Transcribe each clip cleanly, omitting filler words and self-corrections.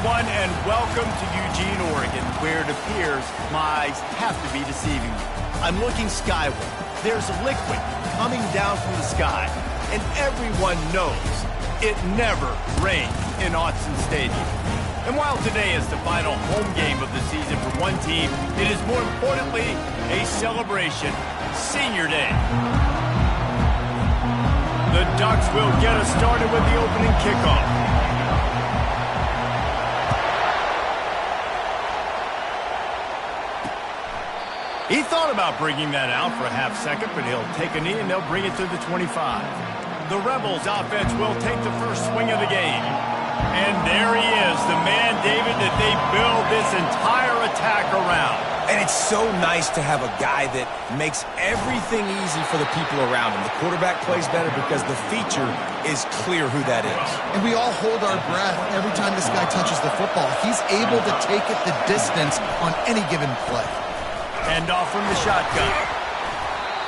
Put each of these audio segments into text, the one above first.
everyone, and welcome to Eugene, Oregon, where it appears my eyes have to be deceiving me. I'm looking skyward. There's liquid coming down from the sky, and everyone knows it never rains in Autzen Stadium. And while today is the final home game of the season for one team, it is more importantly a celebration, Senior Day. The Ducks will get us started with the opening kickoff. He thought about bringing that out for a half second, but he'll take a knee and they'll bring it to the 25. The Rebels offense will take the first swing of the game. And there he is, the man, David, that they build this entire attack around. And it's so nice to have a guy that makes everything easy for the people around him. The quarterback plays better because the feature is clear who that is. And we all hold our breath every time this guy touches the football. He's able to take it the distance on any given play. Hand off from the shotgun.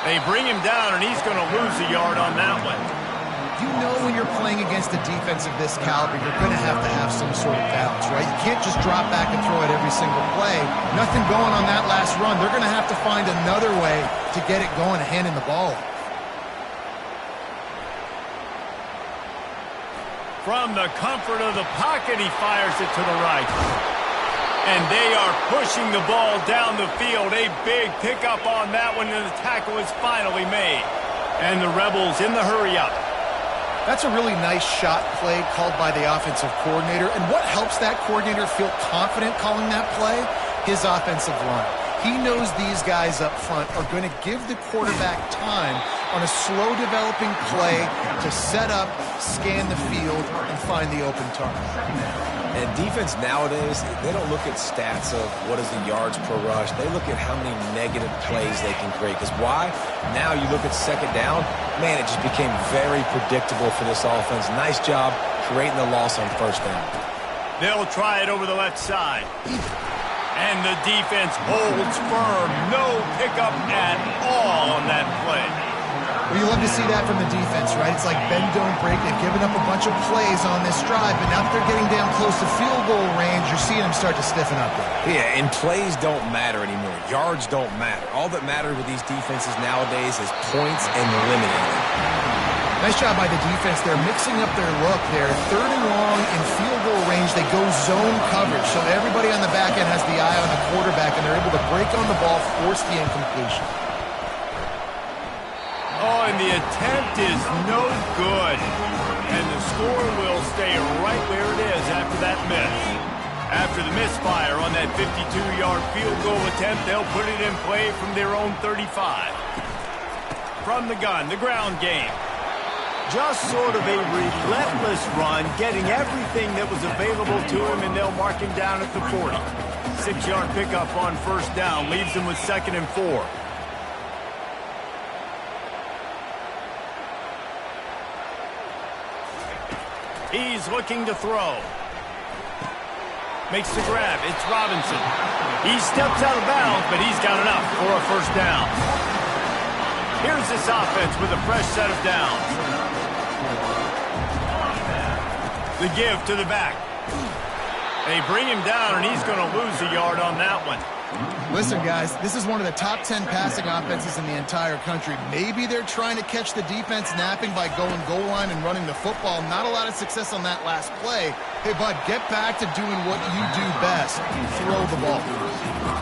They bring him down, and he's going to lose a yard on that one. You know when you're playing against a defense of this caliber, you're going to have some sort of balance, right? You can't just drop back and throw it every single play. Nothing going on that last run. They're going to have to find another way to get it going and handing the ball off. From the comfort of the pocket, he fires it to the right. And they are pushing the ball down the field. A big pickup on that one, and the tackle is finally made. And the Rebels in the hurry-up. That's a really nice shot play called by the offensive coordinator. And what helps that coordinator feel confident calling that play? His offensive line. He knows these guys up front are going to give the quarterback time on a slow-developing play to set up, scan the field, and find the open target. And defense nowadays, they don't look at stats of what is the yards per rush. They look at how many negative plays they can create. Because why? Now you look at second down, man, it just became very predictable for this offense. Nice job creating the loss on first down. They'll try it over the left side. And the defense holds firm. No pickup at all on that play. Well, you love to see that from the defense, right? It's like bend, don't break. They've given up a bunch of plays on this drive, but now that they're getting down close to field goal range, you're seeing them start to stiffen up there. Yeah, and plays don't matter anymore. Yards don't matter. All that matters with these defenses nowadays is points and limiting them. Nice job by the defense. They're mixing up their look there. Third and long in field goal range. They go zone coverage, so everybody on the back end has the eye on the quarterback, and they're able to break on the ball, force the incompletion. Oh, and the attempt is no good. And the score will stay right where it is after that miss. After the misfire on that 52-yard field goal attempt, they'll put it in play from their own 35. From the gun, the ground game. Just sort of a relentless run, getting everything that was available to him, and they'll mark him down at the 40. 6-yard pickup on first down leaves him with 2nd and 4. He's looking to throw. Makes the grab. It's Robinson. He steps out of bounds, but he's got enough for a first down. Here's this offense with a fresh set of downs. The give to the back. They bring him down, and he's going to lose a yard on that one. Listen, guys, this is one of the top 10 passing offenses in the entire country. Maybe they're trying to catch the defense napping by going goal line and running the football. Not a lot of success on that last play. Hey, bud, get back to doing what you do best. Throw the ball.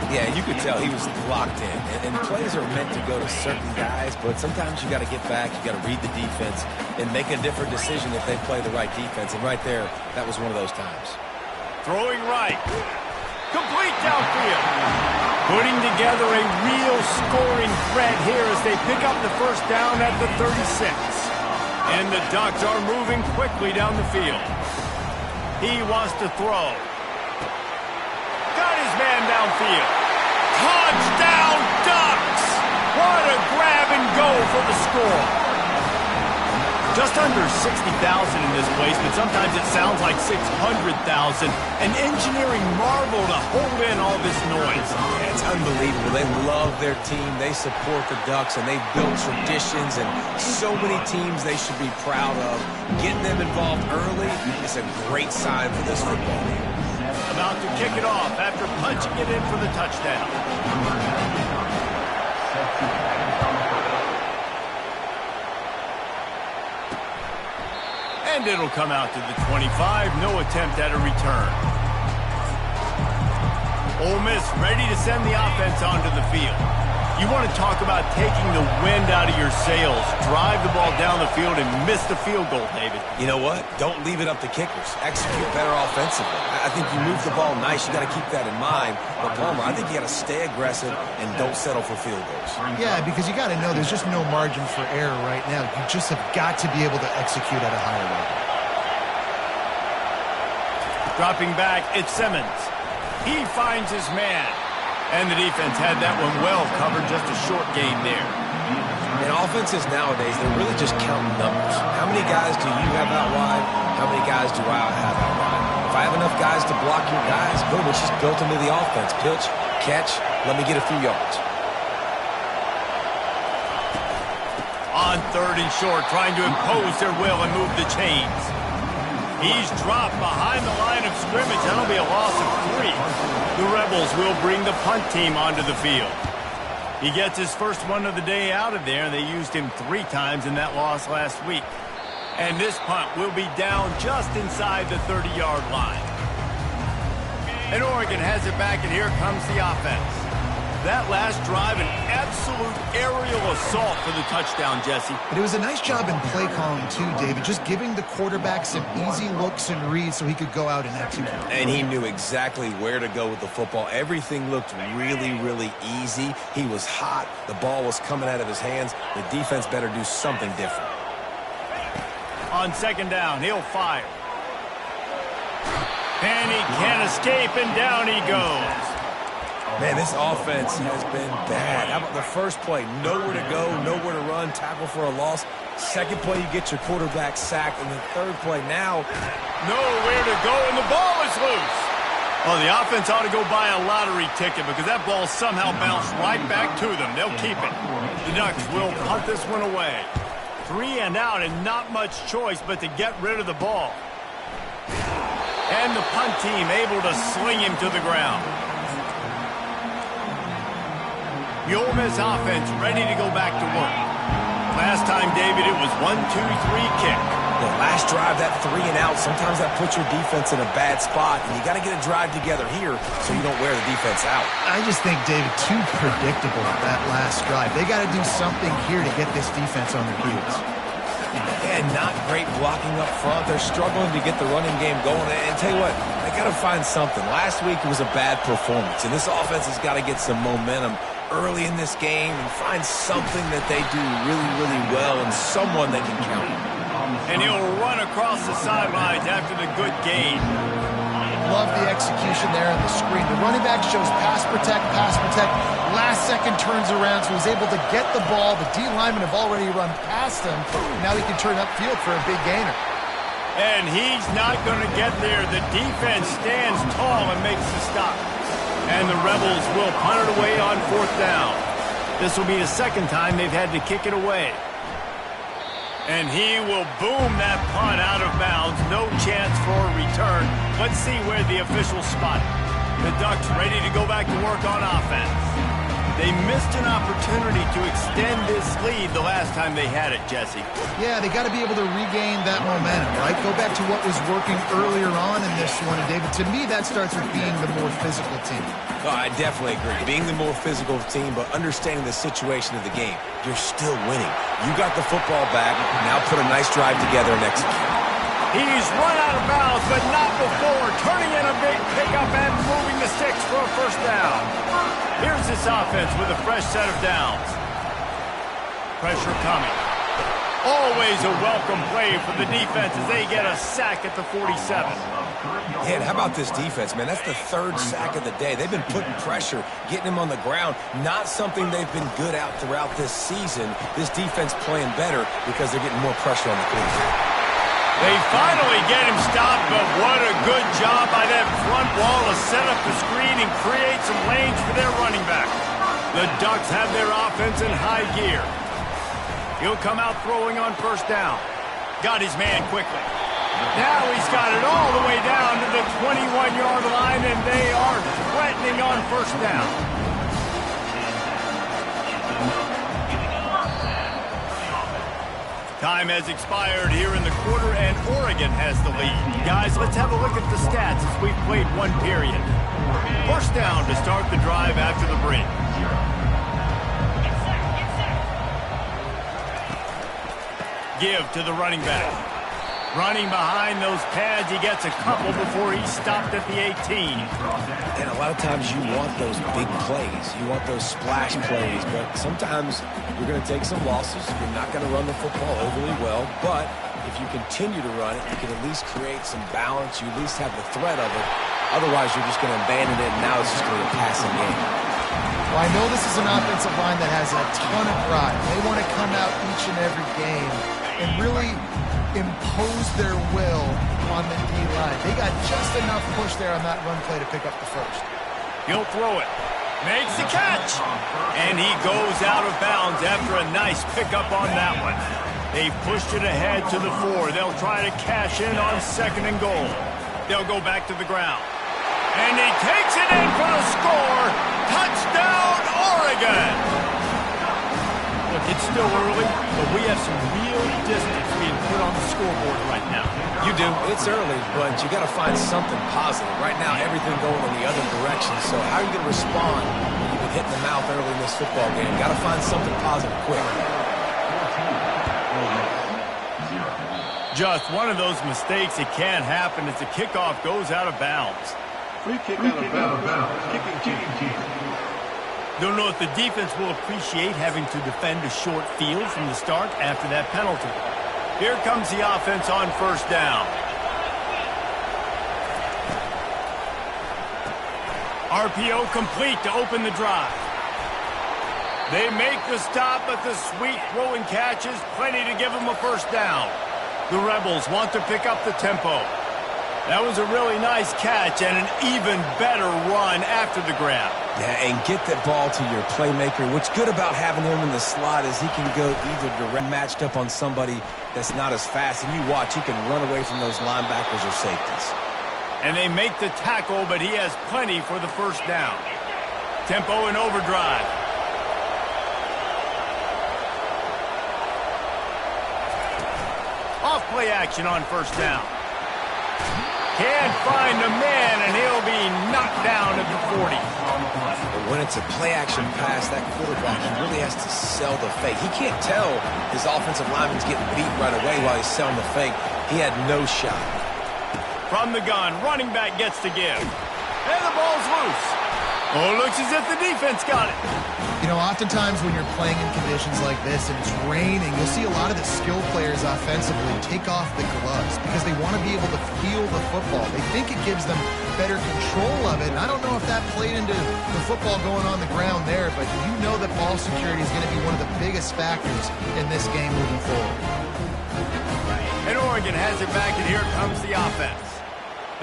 Yeah, you could tell he was locked in. And plays are meant to go to certain guys, but sometimes you got to get back, you got to read the defense, and make a different decision if they play the right defense. And right there, that was one of those times. Throwing right. Complete downfield. Putting together a real scoring threat here as they pick up the first down at the 36. And the Ducks are moving quickly down the field. He wants to throw. Got his man downfield. Touchdown Ducks! What a grab and go for the score. Just under 60,000 in this place, but sometimes it sounds like 600,000. An engineering marvel to hold in all this noise. It's unbelievable. They love their team. They support the Ducks, and they've built traditions and so many teams they should be proud of. Getting them involved early is a great sign for this football team. out to kick it off after punching it in for the touchdown. And it'll come out to the 25. No attempt at a return. Ole Miss ready to send the offense onto the field. You want to talk about taking the wind out of your sails. Drive the ball down the field and miss the field goal, David. You know what? Don't leave it up to kickers. Execute better offensively. I think you move the ball nice. You got to keep that in mind. But, Palmer, I think you got to stay aggressive and don't settle for field goals. Yeah, because you got to know there's just no margin for error right now. You just have got to be able to execute at a higher level. Dropping back, it's Simmons. He finds his man. And the defense had that one well covered, just a short game there. In offenses nowadays, they're really just counting numbers. How many guys do you have out wide? How many guys do I have out wide? If I have enough guys to block your guys, boom, it's just built into the offense. Pitch, catch, let me get a few yards. On 3rd and short, trying to impose their will and move the chains. He's dropped behind the line of scrimmage. That'll be a loss of 3. The Rebels will bring the punt team onto the field. He gets his first one of the day out of there. They used him 3 times in that loss last week. And this punt will be down just inside the 30-yard line. And Oregon has it back, and here comes the offense. That last drive, an absolute aerial assault for the touchdown, Jesse. But it was a nice job in play calling, too, David, just giving the quarterback some easy looks and reads so he could go out and execute. And he knew exactly where to go with the football. Everything looked really, really easy. He was hot. The ball was coming out of his hands. The defense better do something different. On 2nd down, he'll fire. And he can't escape, and down he goes. Man, this offense has been bad. How about the first play? Nowhere to go, nowhere to run, tackle for a loss. Second play, you get your quarterback sacked. And the third play now, nowhere to go, and the ball is loose. Well, the offense ought to go buy a lottery ticket because that ball somehow bounced right back to them. They'll keep it. The Ducks will punt this one away. 3 and out, and not much choice but to get rid of the ball. And the punt team able to sling him to the ground. The Ole Miss offense ready to go back to work. Last time, David, it was 1-2-3 kick. The last drive, that 3 and out, sometimes that puts your defense in a bad spot, and you got to get a drive together here so you don't wear the defense out. I just think, David, too predictable that last drive. They got to do something here to get this defense on their heels. And not great blocking up front. They're struggling to get the running game going. And tell you what, they got to find something. Last week it was a bad performance, and this offense has got to get some momentum early in this game and find something that they do really, really well and someone they can count on. And he'll run across the sidelines after the good gain. Love the execution there on the screen. The running back shows pass protect. Last second turns around, so he's able to get the ball. The D linemen have already run past him. Now he can turn upfield for a big gainer. And he's not going to get there. The defense stands tall and makes the stop. And the Rebels will punt it away on 4th down. This will be the 2nd time they've had to kick it away. And he will boom that punt out of bounds. No chance for a return. Let's see where the officials spot it. The Ducks ready to go back to work on offense. They missed an opportunity to extend this lead the last time they had it, Jesse. Yeah, they got to be able to regain that momentum, right? Go back to what was working earlier on in this one. And, David, to me, that starts with being the more physical team. Oh, I definitely agree. Being the more physical team, but understanding the situation of the game. You're still winning. You got the football back. Now put a nice drive together and execute. He's run out of bounds, but not before. Turning in a big pickup and moving the sticks for a 1st down. Here's this offense with a fresh set of downs. Pressure coming. Always a welcome play for the defense as they get a sack at the 47. Yeah, and how about this defense, man? That's the 3rd sack of the day. They've been putting pressure, getting him on the ground. Not something they've been good at throughout this season. This defense playing better because they're getting more pressure on the quarterback. They finally get him stopped, but what a good job by that front wall to set up the screen and create some lanes for their running back. The Ducks have their offense in high gear. He'll come out throwing on 1st down. Got his man quickly. Now he's got it all the way down to the 21-yard line, and they are threatening on first down. Time has expired here in the quarter, and Oregon has the lead. Guys, let's have a look at the stats as we've played one period. First down to start the drive after the break. Give to the running back. Running behind those pads, he gets a couple before he's stopped at the 18. And a lot of times you want those big plays. You want those splash plays, but sometimes you're going to take some losses. You're not going to run the football overly well, but if you continue to run it, you can at least create some balance. You at least have the threat of it. Otherwise, you're just going to abandon it, and now it's just going to be a passing game. Well, I know this is an offensive line that has a ton of pride. They want to come out each and every game and really impose their will on the D-line. They got just enough push there on that run play to pick up the first. He'll throw it. Makes the catch. And he goes out of bounds after a nice pickup on that one. They pushed it ahead to the 4. They'll try to cash in on second and goal. They'll go back to the ground. And he takes it in for the score. Touchdown, Oregon! Look, it's still early, but we have some real distance being put on the scoreboard right now. You do. It's early, but you got to find something positive. Right now, everything going in the other direction. So how are you going to respond when you've been hit in the mouth early in this football game? Got to find something positive quick. Just one of those mistakes that can't happen as the kickoff goes out of bounds. Free kick out of bounds. Kicking team. Don't know if the defense will appreciate having to defend a short field from the start after that penalty. Here comes the offense on first down. RPO complete to open the drive. They make the stop, but the sweet throw and catch is plenty to give them a first down. The Rebels want to pick up the tempo. That was a really nice catch and an even better run after the grab. Yeah, and get that ball to your playmaker. What's good about having him in the slot is he can go either direct matched up on somebody that's not as fast, and you watch, he can run away from those linebackers or safeties. And they make the tackle, but he has plenty for the first down. Tempo and overdrive. Off play action on first down. Can't find a man, and he'll be knocked down at the 40. But when it's a play-action pass, that quarterback, he really has to sell the fake. He can't tell his offensive lineman's getting beat right away while he's selling the fake. He had no shot. From the gun, running back gets to give. And the ball's loose. Oh, looks as if the defense got it. You know, oftentimes when you're playing in conditions like this and it's raining, you'll see a lot of the skill players offensively take off the gloves because they want to be able to feel the football. They think it gives them better control of it. And I don't know if that played into the football going on the ground there, but you know that ball security is going to be one of the biggest factors in this game moving forward. And Oregon has it back, and here comes the offense.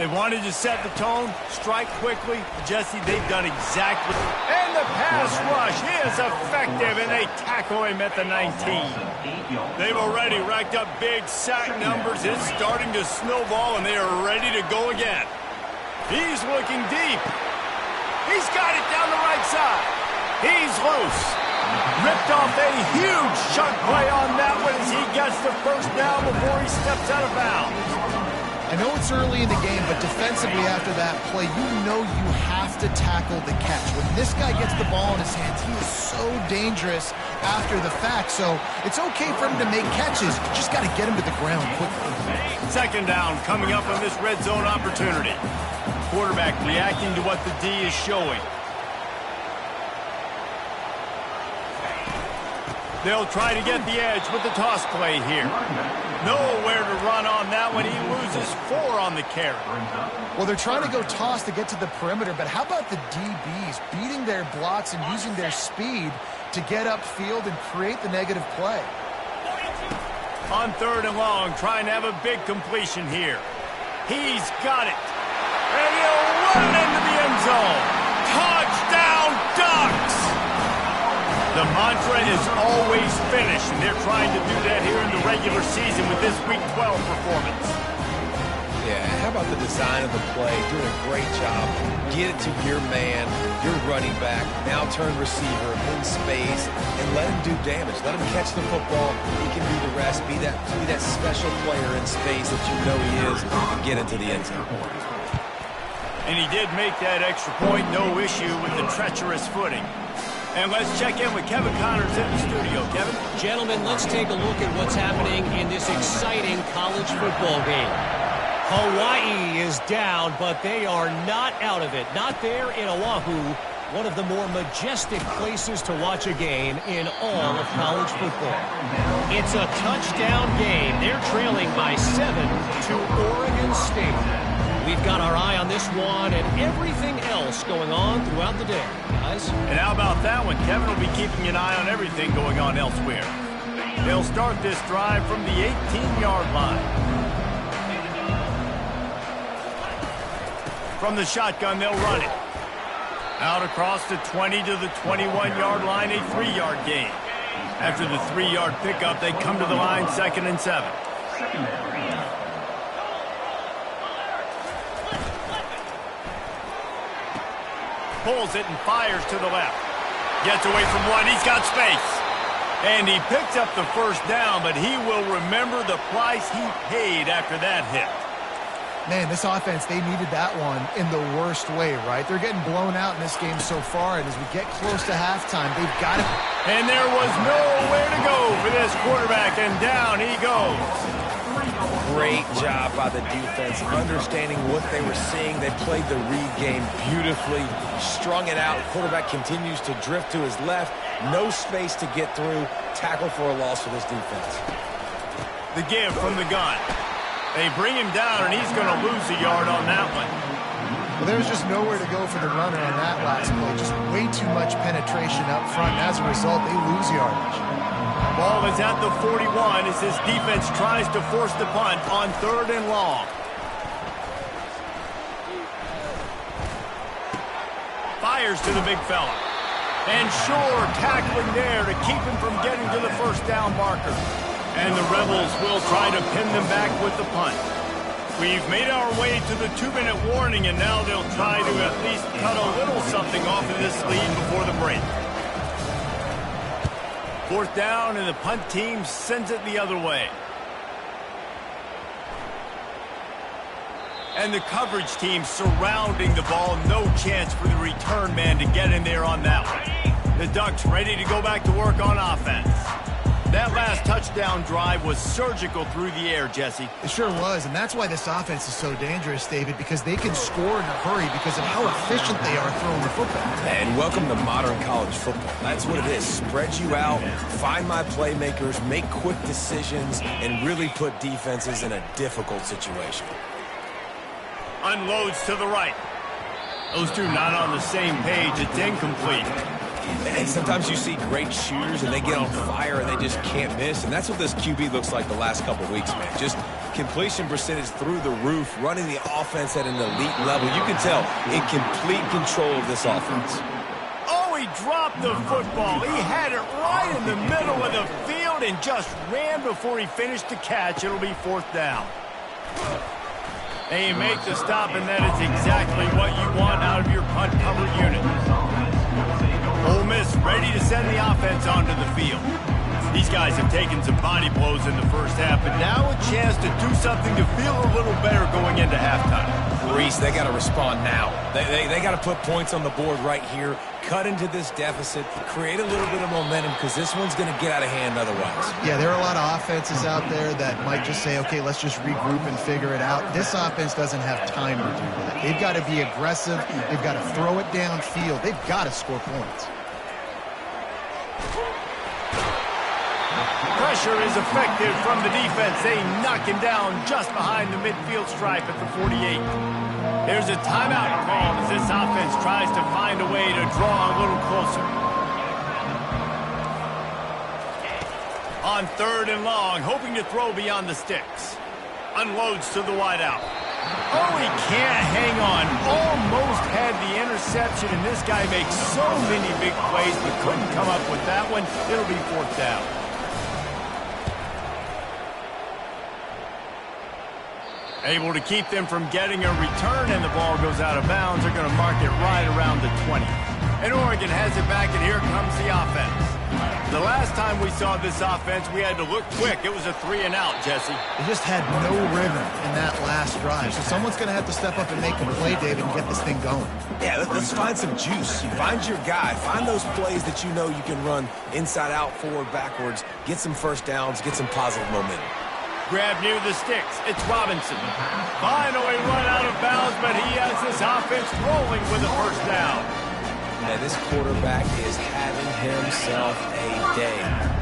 They wanted to set the tone, strike quickly. Jesse, they've done exactly. And the pass rush is effective, and they tackle him at the 19. They've already racked up big sack numbers. It's starting to snowball, and they are ready to go again. He's looking deep. He's got it down the right side. He's loose. Ripped off a huge chunk play on that one as he gets the first down before he steps out of bounds. I know it's early in the game, but defensively after that play, you know you have to tackle the catch. When this guy gets the ball in his hands, he is so dangerous after the fact. So it's okay for him to make catches. You just got to get him to the ground quickly. Second down coming up on this red zone opportunity. Quarterback reacting to what the D is showing. They'll try to get the edge with the toss play here. Nowhere to run on that one. He loses 4 on the carry. Well, they're trying to go toss to get to the perimeter, but how about the DBs beating their blocks and using their speed to get upfield and create the negative play? On third and long, trying to have a big completion here. He's got it. And he'll run it into the end zone. Touchdown, Ducks! The mantra is always finish, and they're trying to do that here in the regular season with this Week 12 performance. Yeah, how about the design of the play? Doing a great job. Get it to your man, your running back, now turn receiver in space, and let him do damage. Let him catch the football. He can do the rest. Be that special player in space that you know he is, and get into the end zone. And he did make that extra point, no issue with the treacherous footing. And let's check in with Kevin Connors in the studio. Kevin? Gentlemen, let's take a look at what's happening in this exciting college football game. Hawaii is down, but they are not out of it. Not there in Oahu, one of the more majestic places to watch a game in all of college football. It's a touchdown game. They're trailing by 7 to Oregon State. We've got our eye on this one and everything else going on throughout the day, guys. And how about that one? Kevin will be keeping an eye on everything going on elsewhere. They'll start this drive from the 18-yard line. From the shotgun, they'll run it. Out across the 20 to the 21-yard line, a 3-yard gain. After the 3-yard pickup, they come to the line 2nd and 7. Pulls it and fires to the left. Gets away from one. He's got space. And he picks up the first down, but he will remember the price he paid after that hit. Man, this offense, they needed that one in the worst way, right? They're getting blown out in this game so far, and as we get close to halftime, they've got to... And there was nowhere to go for this quarterback, and down he goes. Great job by the defense, understanding what they were seeing. They played the read game beautifully, strung it out. Quarterback continues to drift to his left. No space to get through. Tackle for a loss for this defense. The give from the gun. They bring him down, and he's going to lose a yard on that one. Well, there's just nowhere to go for the runner on that last play. Just way too much penetration up front, and as a result, they lose yardage. Ball is at the 41 as this defense tries to force the punt on 3rd and long. Fires to the big fella. And sure, tackling there to keep him from getting to the first down marker. And the Rebels will try to pin them back with the punt. We've made our way to the 2-minute warning, and now they'll try to at least cut a little something off of this lead before the break. 4th down, and the punt team sends it the other way. And the coverage team surrounding the ball. No chance for the return man to get in there on that one. The Ducks ready to go back to work on offense. That last touchdown drive was surgical through the air, Jesse. It sure was, and that's why this offense is so dangerous, David, because they can score in a hurry because of how efficient they are throwing the football. And welcome to modern college football. That's what it is. Spread you out, find my playmakers, make quick decisions, and really put defenses in a difficult situation. Unloads to the right. Those two not on the same page. It's incomplete. And sometimes you see great shooters and they get on fire and they just can't miss. And that's what this QB looks like the last couple of weeks, man. Just completion percentage through the roof, running the offense at an elite level. You can tell in complete control of this offense. Oh, he dropped the football. He had it right in the middle of the field and just ran before he finished the catch. It'll be 4th down. They make the stop, and that is exactly what you want out of your punt cover unit. Ole Miss ready to send the offense onto the field. These guys have taken some body blows in the first half, but now a chance to do something to feel a little better going into halftime. Reese, they got to respond now. They got to put points on the board right here, cut into this deficit, create a little bit of momentum because this one's going to get out of hand otherwise. Yeah, there are a lot of offenses out there that might just say, okay, let's just regroup and figure it out. This offense doesn't have time to do that. They've got to be aggressive. They've got to throw it downfield. They've got to score points. Pressure is effective from the defense. They knock him down just behind the midfield stripe at the 48. There's a timeout called as this offense tries to find a way to draw a little closer. On 3rd and long, hoping to throw beyond the sticks. Unloads to the wideout. Oh, he can't hang on. Almost had the interception, and this guy makes so many big plays, but couldn't come up with that one. It'll be 4th down. Able to keep them from getting a return, and the ball goes out of bounds. They're going to mark it right around the 20. And Oregon has it back, and here comes the offense. The last time we saw this offense, we had to look quick. It was a 3-and-out, Jesse. They just had no rhythm in that last drive. So someone's going to have to step up and make a play, David, and get this thing going. Yeah, let's find some juice. Find your guy. Find those plays that you know you can run inside out, forward, backwards. Get some first downs. Get some positive momentum. Grab near the sticks. It's Robinson. Finally run out of bounds, but he has this offense rolling with a first down. Now, this quarterback is having himself a day.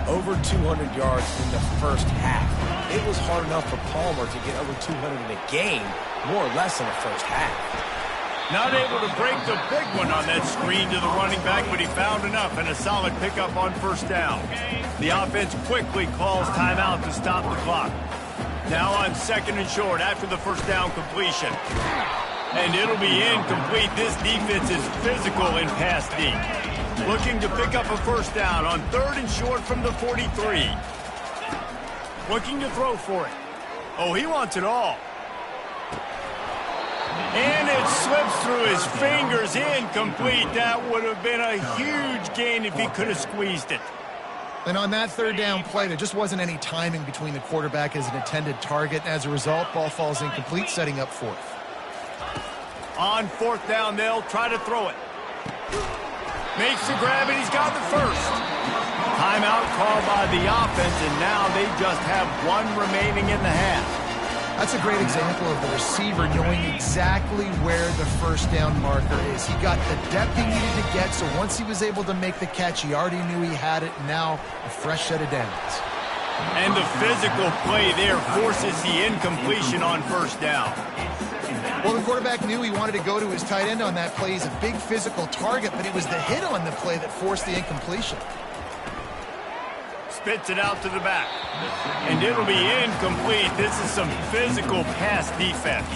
Over 200 yards in the first half. It was hard enough for Palmer to get over 200 in a game, more or less in the first half. Not able to break the big one on that screen to the running back, but he found enough and a solid pickup on first down. The offense quickly calls timeout to stop the clock. Now on 2nd and short after the first down completion. And it'll be incomplete. This defense is physical in pass deep. Looking to pick up a first down on 3rd and short from the 43. Looking to throw for it. Oh, he wants it all. And it slips through his fingers. Incomplete. That would have been a huge gain if he could have squeezed it. And on that 3rd down play, there just wasn't any timing between the quarterback as an intended target. As a result, ball falls incomplete, setting up 4th. On 4th down, they'll try to throw it. Makes the grab, and he's got the first. Timeout called by the offense, and now they just have 1 remaining in the half. That's a great example of the receiver knowing exactly where the first down marker is. He got the depth he needed to get, so once he was able to make the catch, he already knew he had it. Now a fresh set of downs. And the physical play there forces the incompletion on first down. Well, the quarterback knew he wanted to go to his tight end on that play. He's a big physical target, but it was the hit on the play that forced the incompletion. Spits it out to the back. And it'll be incomplete. This is some physical pass defense.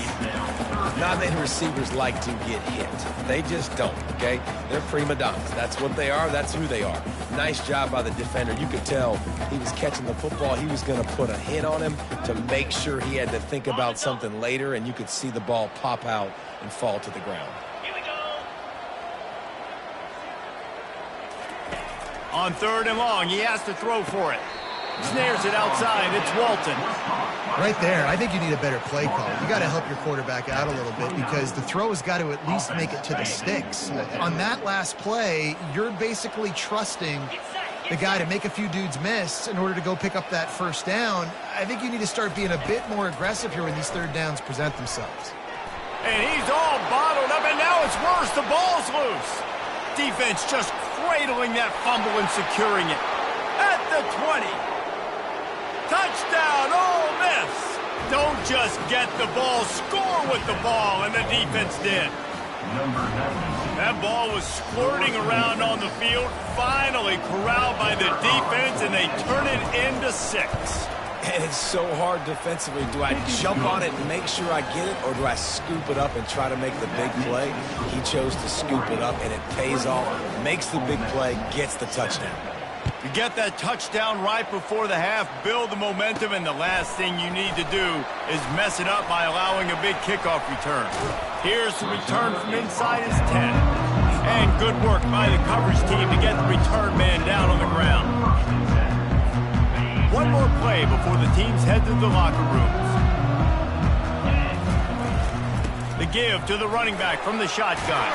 Not many receivers like to get hit. They just don't, okay? They're prima donnas. That's what they are. That's who they are. Nice job by the defender. You could tell he was catching the football. He was going to put a hit on him to make sure he had to think about something later, and you could see the ball pop out and fall to the ground. On 3rd and long, he has to throw for it. Snares it outside. It's Walton. Right there, I think you need a better play call. You got to help your quarterback out a little bit because the throw has got to at least make it to the sticks. On that last play, you're basically trusting the guy to make a few dudes miss in order to go pick up that first down. I think you need to start being a bit more aggressive here when these 3rd downs present themselves. And he's all bottled up, and now it's worse. The ball's loose. Defense just cradling that fumble and securing it. At the 20. Touchdown, Ole Miss. Don't just get the ball, score with the ball, and the defense did. That ball was squirting around on the field, finally corralled by the defense, and they turn it into 6. And it's so hard defensively. Do I jump on it and make sure I get it, or do I scoop it up and try to make the big play? He chose to scoop it up, and it pays off, makes the big play, gets the touchdown. You get that touchdown right before the half, build the momentum, and the last thing you need to do is mess it up by allowing a big kickoff return. Here's the return from inside his 10. And good work by the coverage team to get the return man down on the ground. One more play before the teams head to the locker rooms. The give to the running back from the shotgun.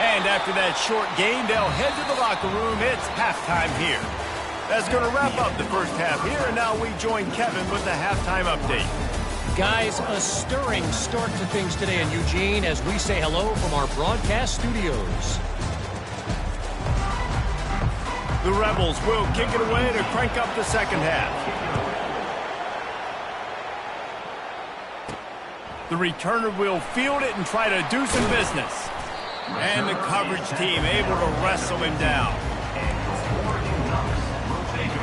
And after that short gain, they'll head to the locker room. It's halftime here. That's going to wrap up the first half here, and now we join Kevin with the halftime update. Guys, a stirring start to things today in Eugene as we say hello from our broadcast studios. The Rebels will kick it away to crank up the second half. The returner will field it and try to do some business. And the coverage team able to wrestle him down.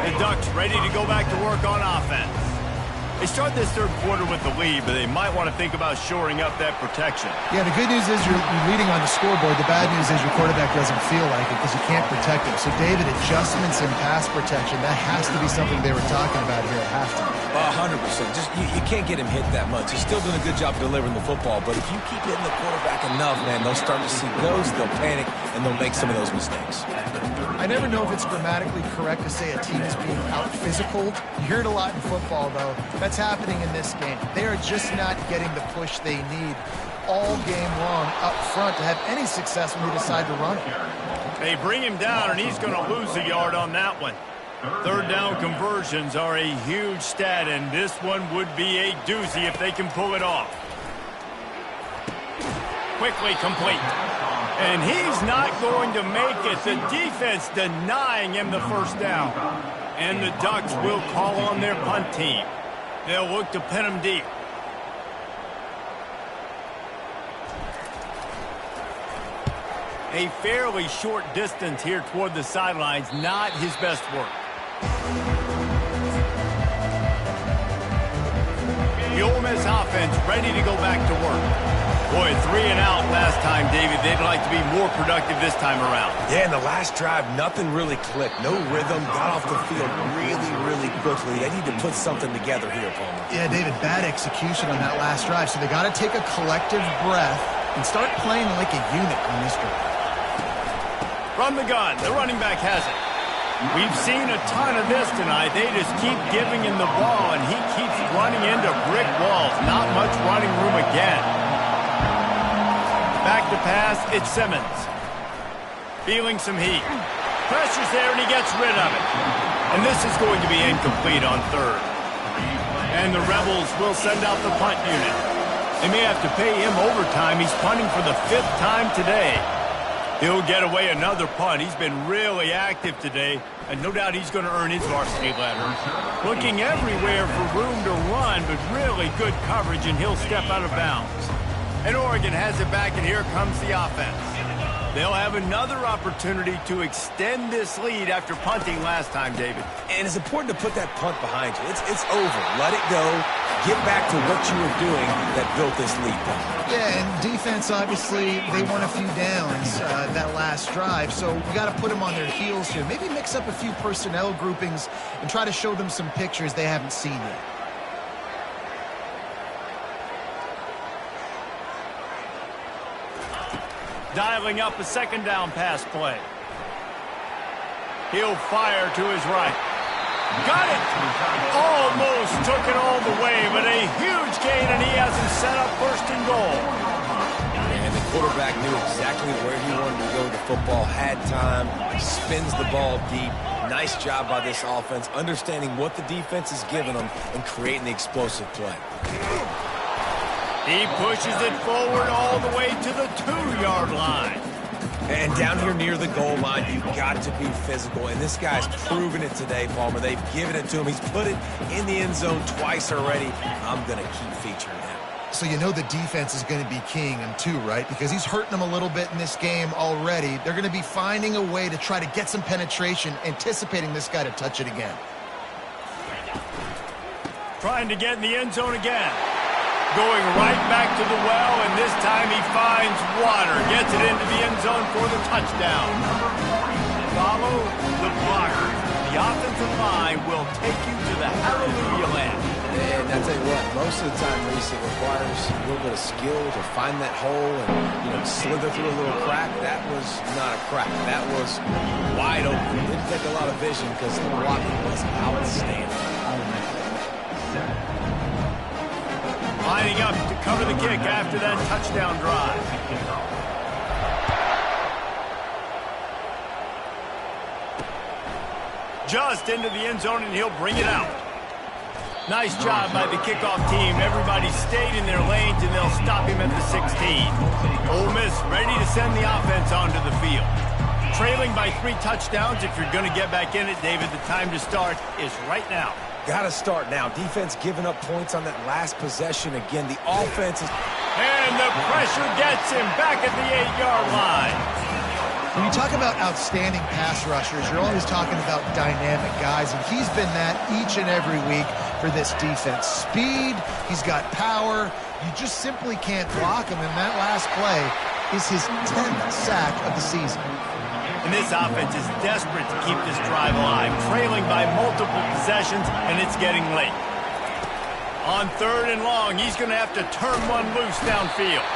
The Ducks ready to go back to work on offense. They start this third quarter with the lead, but they might want to think about shoring up that protection. Yeah, the good news is you're leading on the scoreboard. The bad news is your quarterback doesn't feel like it because you can't protect him. So, David, adjustments in pass protection, that has to be something they were talking about here at halftime. 100%. Just you can't get him hit that much. He's still doing a good job delivering the football, but if you keep hitting the quarterback enough, man, they'll start to see ghosts, they'll panic, and they'll make some of those mistakes. I never know if it's grammatically correct to say a team is being out-physicaled. You hear it a lot in football, though. That's happening in this game. They are just not getting the push they need all game long up front to have any success when they decide to run it. They bring him down, and he's going to lose a yard on that one. Third down conversions are a huge stat, and this one would be a doozy if they can pull it off. Quickly complete. And he's not going to make it. The defense denying him the first down. And the Ducks will call on their punt team. They'll look to pin him deep. A fairly short distance here toward the sidelines, not his best work. The Ole Miss offense ready to go back to work. Boy, 3 and out last time, David. They'd like to be more productive this time around. Yeah, in the last drive, nothing really clicked. No rhythm, got off the field really, really quickly. They need to put something together here, Palmer. Yeah, David, bad execution on that last drive. So they got to take a collective breath and start playing like a unit on this drive. From the gun, the running back has it. We've seen a ton of this tonight. They just keep giving him the ball, and he keeps running into brick walls. Not much running room again. Back to pass, it's Simmons. Feeling some heat. Pressure's there, and he gets rid of it. And this is going to be incomplete on third. And the Rebels will send out the punt unit. They may have to pay him overtime. He's punting for the 5th time today. He'll get away another punt. He's been really active today, and no doubt he's going to earn his varsity letter. Looking everywhere for room to run, but really good coverage, and he'll step out of bounds. And Oregon has it back, and here comes the offense. They'll have another opportunity to extend this lead after punting last time, David. And it's important to put that punt behind you. It's over. Let it go. Get back to what you were doing that built this lead. Yeah, and defense, obviously, they won a few downs that last drive, so we got to put them on their heels here. Maybe mix up a few personnel groupings and try to show them some pictures they haven't seen yet. Dialing up a second down pass play. He'll fire to his right. Got it! Almost took it all the way, but a huge gain, and he has him set up first and goal. And the quarterback knew exactly where he wanted to go with the football, had time, spins the ball deep. Nice job by this offense, understanding what the defense is giving them and creating the explosive play. He pushes it forward all the way to the 2-yard line. And down here near the goal line, you've got to be physical. And this guy's proven it today, Palmer. They've given it to him. He's put it in the end zone twice already. I'm going to keep featuring him. So you know the defense is going to be keying him too, right? Because he's hurting them a little bit in this game already. They're going to be finding a way to try to get some penetration, anticipating this guy to touch it again. Trying to get in the end zone again. Going right back to the well, and this time he finds water. Gets it into the end zone for the touchdown. Follow the blocker. The offensive line will take you to the hallelujah land. And I tell you what, most of the time, Reese, it requires a little bit of skill to find that hole and, slither through a little crack. That was not a crack. That was wide open. It didn't take a lot of vision because the blocking was outstanding. Lining up to cover the kick after that touchdown drive. Just into the end zone, and he'll bring it out. Nice job by the kickoff team. Everybody stayed in their lanes, and they'll stop him at the 16. Ole Miss ready to send the offense onto the field. Trailing by 3 touchdowns. If you're going to get back in it, David, the time to start is right now. Got to start now. Defense giving up points on that last possession. Again, the offense is... And the pressure gets him back at the 8-yard line. When you talk about outstanding pass rushers, you're always talking about dynamic guys, and he's been that each and every week for this defense. Speed, he's got power. You just simply can't block him, and that last play is his 10th sack of the season. And this offense is desperate to keep this drive alive, trailing by multiple possessions, and it's getting late. On 3rd and long, he's going to have to turn one loose downfield.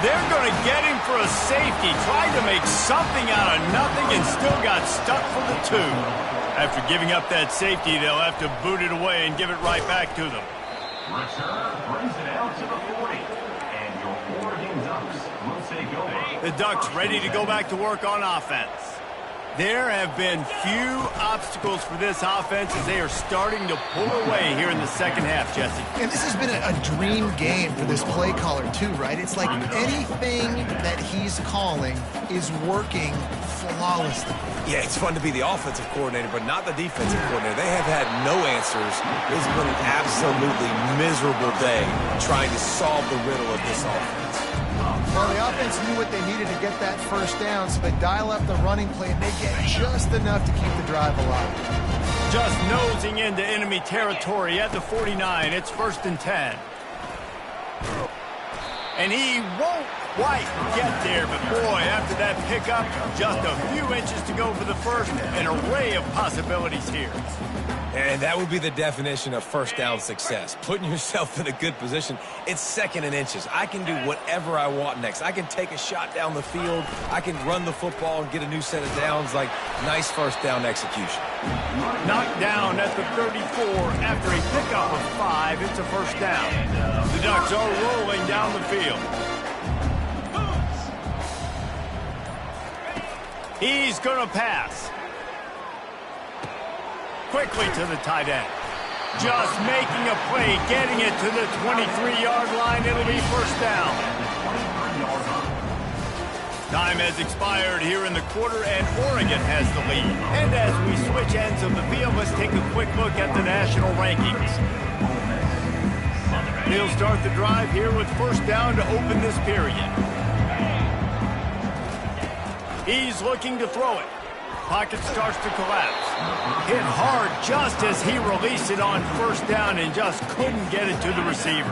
They're going to get him for a safety, tried to make something out of nothing and still got stuck for the 2. After giving up that safety, they'll have to boot it away and give it right back to them. Return brings it out to the 40. And your Oregon Ducks will take over. The Ducks ready to go back to work on offense. There have been few obstacles for this offense as they are starting to pull away here in the second half, Jesse. And this has been a dream game for this play caller, too, right? It's like anything that he's calling is working flawlessly. Yeah, it's fun to be the offensive coordinator, but not the defensive coordinator. They have had no answers. It's been an absolutely miserable day trying to solve the riddle of this offense. Well, the offense knew what they needed to get that first down, so they dial up the running play, and they get just enough to keep the drive alive. Just nosing into enemy territory at the 49. It's 1st and 10. And he won't quite get there, but boy, after that pickup, just a few inches to go for the first. An array of possibilities here. And that would be the definition of first down success. Putting yourself in a good position. It's 2nd and inches. I can do whatever I want next. I can take a shot down the field. I can run the football and get a new set of downs. Like, nice first down execution. Knocked down at the 34 after a pickup of 5. It's a first down. The Ducks are rolling down the field. He's going to pass. Quickly to the tight end. Just making a play, getting it to the 23-yard line. It'll be first down. Time has expired here in the quarter, and Oregon has the lead. And as we switch ends of the field, let's take a quick look at the national rankings. He'll start the drive here with first down to open this period. He's looking to throw it. Pocket starts to collapse. Hit hard just as he released it on first down and just couldn't get it to the receiver.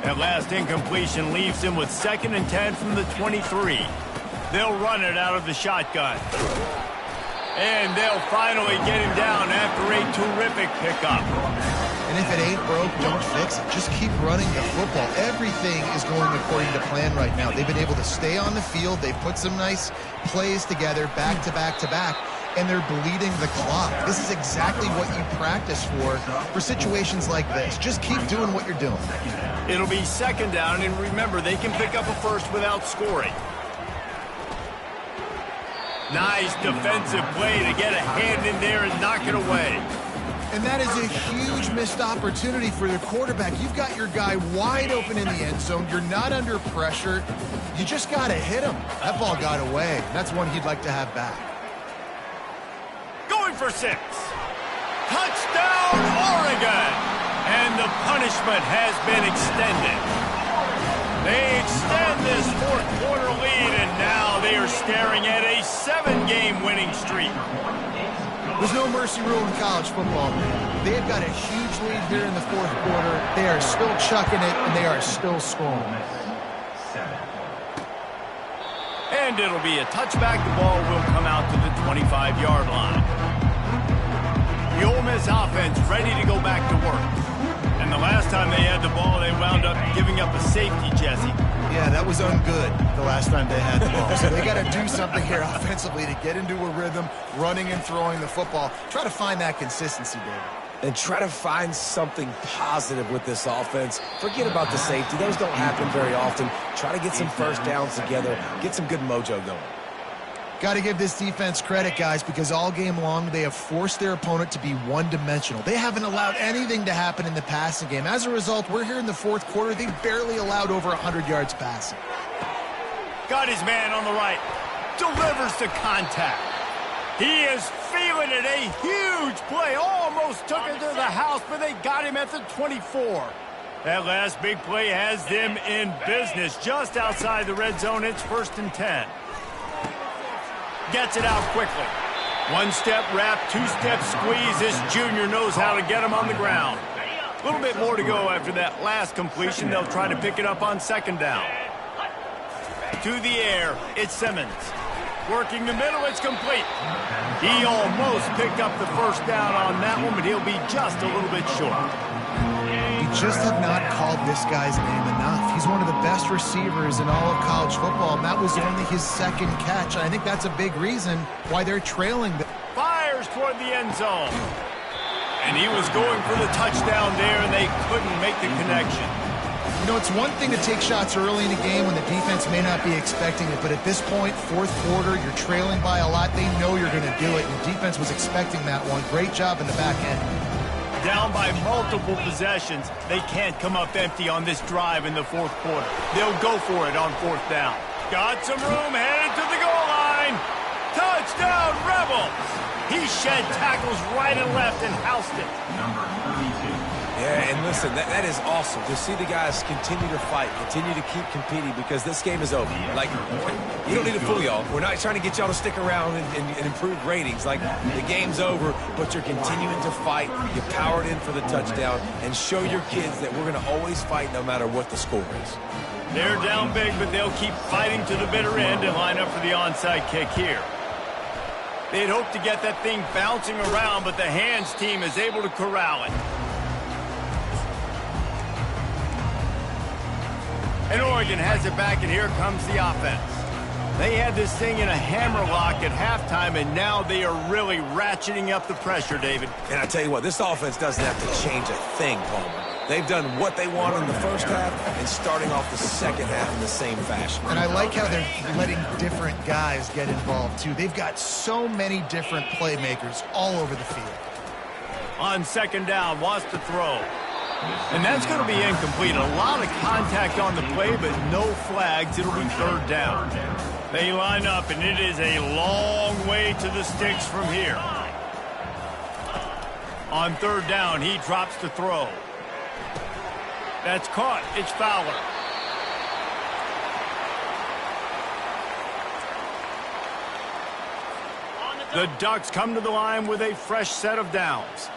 That last incompletion leaves him with 2nd and 10 from the 23. They'll run it out of the shotgun. And they'll finally get him down after a terrific pickup. And if it ain't broke, don't fix it. Just keep running the football. Everything is going according to plan right now. They've been able to stay on the field. They've put some nice plays together back to back to back, and they're bleeding the clock. This is exactly what you practice for situations like this. Just keep doing what you're doing. It'll be 2nd down, and remember, they can pick up a first without scoring. Nice defensive play to get a hand in there and knock it away. And that is a huge missed opportunity for the quarterback. You've got your guy wide open in the end zone. You're not under pressure. You just got to hit him. That ball got away. That's one he'd like to have back. Going for 6. Touchdown, Oregon! And the punishment has been extended. They extend this 4th quarter lead, and now they are staring at a 7-game winning streak. There's no mercy rule in college football. They have got a huge lead here in the 4th quarter. They are still chucking it, and they are still scoring. And it'll be a touchback. The ball will come out to the 25-yard line. The Ole Miss offense ready to go back to work. And the last time they had the ball, they wound up giving up a safety, Jesse. Yeah, that was ungood the last time they had the ball. So they got to do something here offensively to get into a rhythm, running and throwing the football. Try to find that consistency, David. And try to find something positive with this offense. Forget about the safety. Those don't happen very often. Try to get some first downs together. Get some good mojo going. Got to give this defense credit, guys, because all game long they have forced their opponent to be one-dimensional. They haven't allowed anything to happen in the passing game. As a result, we're here in the 4th quarter. They barely allowed over 100 yards passing. Got his man on the right. Delivers the contact. He is feeling it. A huge play. Almost took it to the house, but they got him at the 24. That last big play has them in business just outside the red zone. It's 1st and 10. Gets it out quickly. One-step wrap, two-step squeeze. This junior knows how to get him on the ground. A little bit more to go after that last completion. They'll try to pick it up on second down. To the air, it's Simmons. Working the middle, it's complete. He almost picked up the first down on that one, but he'll be just a little bit short. You just have not called this guy's name enough. He's one of the best receivers in all of college football, and that was only his second catch. I think that's a big reason why they're trailing. Fires toward the end zone. And he was going for the touchdown there, and they couldn't make the connection. You know, it's one thing to take shots early in the game when the defense may not be expecting it, but at this point, fourth quarter, you're trailing by a lot. They know you're going to do it, and the defense was expecting that one. Great job in the back end. Down by multiple possessions. They can't come up empty on this drive in the fourth quarter. They'll go for it on fourth down. Got some room, headed to the goal line. Touchdown, Rebels! He shed tackles right and left and housed it. Number 32. Yeah, and listen, that is awesome to see the guys continue to fight, continue to keep competing, because this game is over. Like, you don't need to fool y'all. We're not trying to get y'all to stick around and improve ratings. Like, the game's over, but you're continuing to fight. You powered in for the touchdown, and show your kids that we're going to always fight no matter what the score is. They're down big, but they'll keep fighting to the bitter end and line up for the onside kick here. They'd hoped to get that thing bouncing around, but the hands team is able to corral it. And Oregon has it back, and here comes the offense. They had this thing in a hammerlock at halftime, and now they are really ratcheting up the pressure, David. And I tell you what, this offense doesn't have to change a thing, Palmer. They've done what they want in the first half and starting off the second half in the same fashion. And I like how they're letting different guys get involved, too. They've got so many different playmakers all over the field. On second down, wants to throw. And that's going to be incomplete. A lot of contact on the play, but no flags. It'll be third down. They line up, and it is a long way to the sticks from here. On third down, he drops to throw. That's caught. It's Fowler. The Ducks come to the line with a fresh set of downs.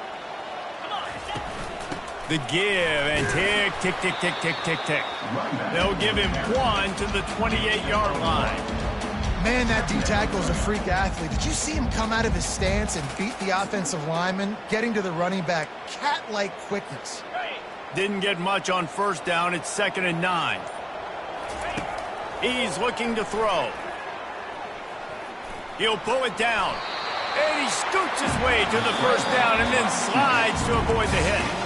The give and tick, tick, tick, tick, tick, tick, tick. They'll give him one to the 28-yard line. Man, that D-tackle is a freak athlete. Did you see him come out of his stance and beat the offensive lineman, getting to the running back? Cat-like quickness. Didn't get much on first down. It's 2nd and 9. He's looking to throw. He'll pull it down. And he scoots his way to the first down and then slides to avoid the hit.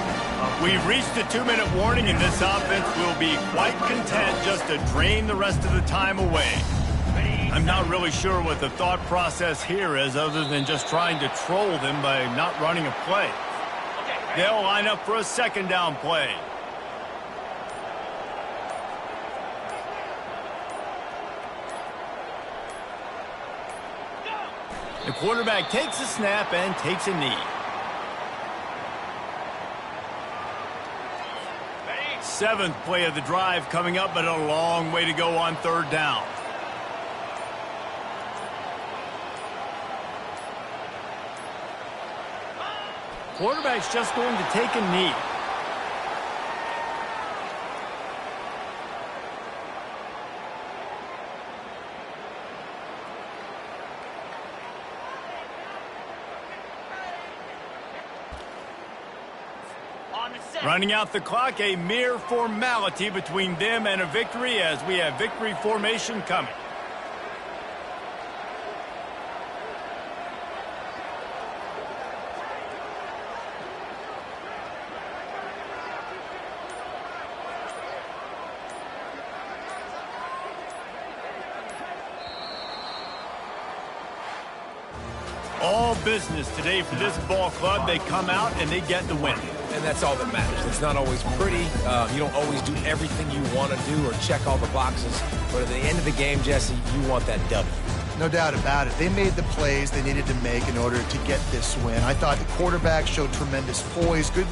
We've reached a 2-minute warning, and this offense will be quite content just to drain the rest of the time away. I'm not really sure what the thought process here is, other than just trying to troll them by not running a play. They'll line up for a second down play. The quarterback takes a snap and takes a knee. 7th play of the drive coming up, but a long way to go on third down. Quarterback's just going to take a knee. Running out the clock, a mere formality between them and a victory, as we have victory formation coming. All business today for this ball club. They come out and they get the win. And that's all that matters. It's not always pretty. You don't always do everything you want to do or check all the boxes. But at the end of the game, Jesse, you want that W. No doubt about it. They made the plays they needed to make in order to get this win. I thought the quarterback showed tremendous poise, good